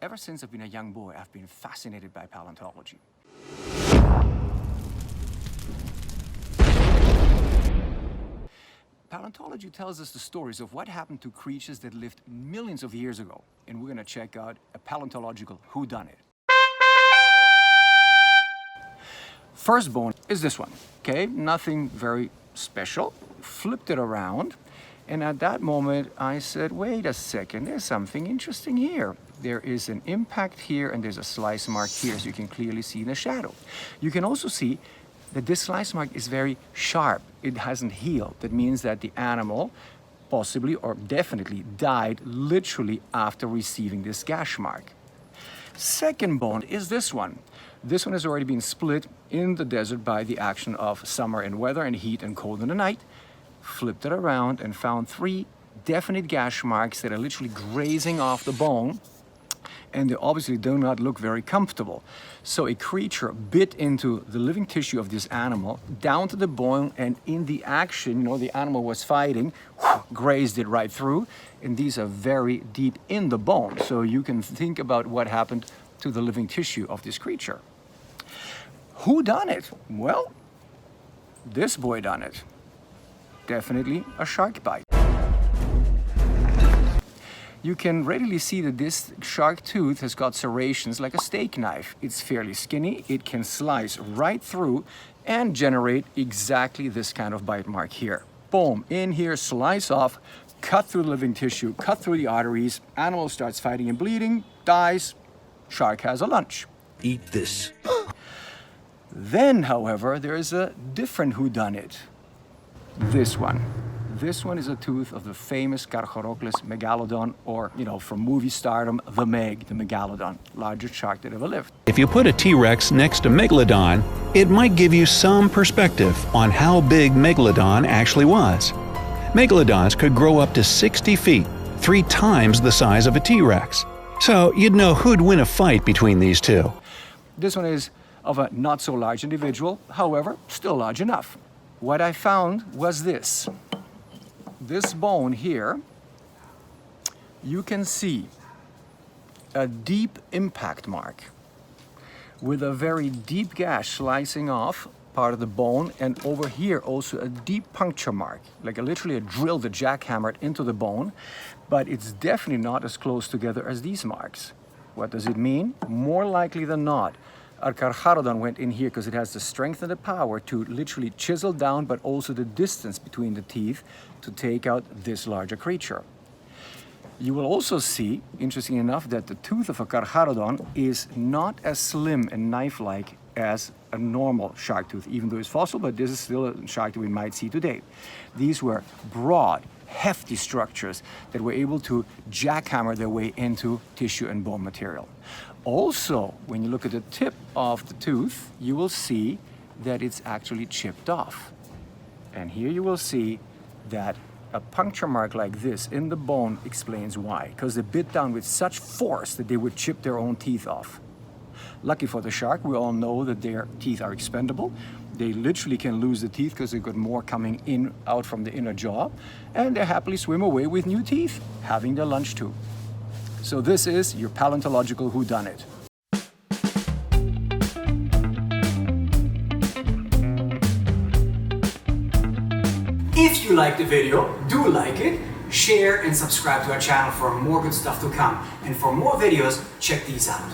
Ever since I've been a young boy, I've been fascinated by paleontology. Paleontology tells us the stories of what happened to creatures that lived millions of years ago. And we're going to check out a paleontological whodunit. First bone is this one, okay? Nothing very special. Flipped it around. And at that moment, I said, wait a second, there's something interesting here. There is an impact here and there's a slice mark here, as you can clearly see in the shadow. You can also see that this slice mark is very sharp. It hasn't healed. That means that the animal possibly or definitely died literally after receiving this gash mark. Second bone is this one. This one has already been split in the desert by the action of summer and weather and heat and cold in the night. Flipped it around and found 3 definite gash marks that are literally grazing off the bone, and they obviously do not look very comfortable. So a creature bit into the living tissue of this animal down to the bone, and in the action, you know, the animal was fighting, grazed it right through, and these are very deep in the bone. So you can think about what happened to the living tissue of this creature. Who done it? Well, this boy done it. Definitely a shark bite. You can readily see that this shark tooth has got serrations like a steak knife. It's fairly skinny, it can slice right through and generate exactly this kind of bite mark here. Boom, in here, slice off, cut through the living tissue, cut through the arteries, animal starts fighting and bleeding, dies, shark has a lunch. Eat this. Then, however, there is a different whodunit. This one. This one is a tooth of the famous Carcharodontis megalodon, or, you know, from movie stardom, the megalodon, largest shark that ever lived. If you put a T-Rex next to Megalodon, it might give you some perspective on how big Megalodon actually was. Megalodons could grow up to 60 feet, 3 times the size of a T-Rex. So you'd know who'd win a fight between these two. This one is of a not so large individual, however, still large enough. What I found was this. This bone here, you can see a deep impact mark with a very deep gash slicing off part of the bone, and over here also a deep puncture mark, like literally a drill that jackhammered into the bone, but it's definitely not as close together as these marks. What does it mean? More likely than not, our Carcharodon went in here because it has the strength and the power to literally chisel down, but also the distance between the teeth to take out this larger creature. You will also see, interesting enough, that the tooth of a Carcharodon is not as slim and knife-like as a normal shark tooth, even though it's fossil, but this is still a shark that we might see today. These were broad, hefty structures that were able to jackhammer their way into tissue and bone material. Also, when you look at the tip of the tooth, you will see that it's actually chipped off. And here you will see that a puncture mark like this in the bone explains why. Because they bit down with such force that they would chip their own teeth off. Lucky for the shark, we all know that their teeth are expendable. They literally can lose the teeth because they've got more coming in out from the inner jaw, and they happily swim away with new teeth, having their lunch too. So this is your paleontological whodunit. If you liked the video, do like it, share and subscribe to our channel for more good stuff to come. And for more videos, check these out.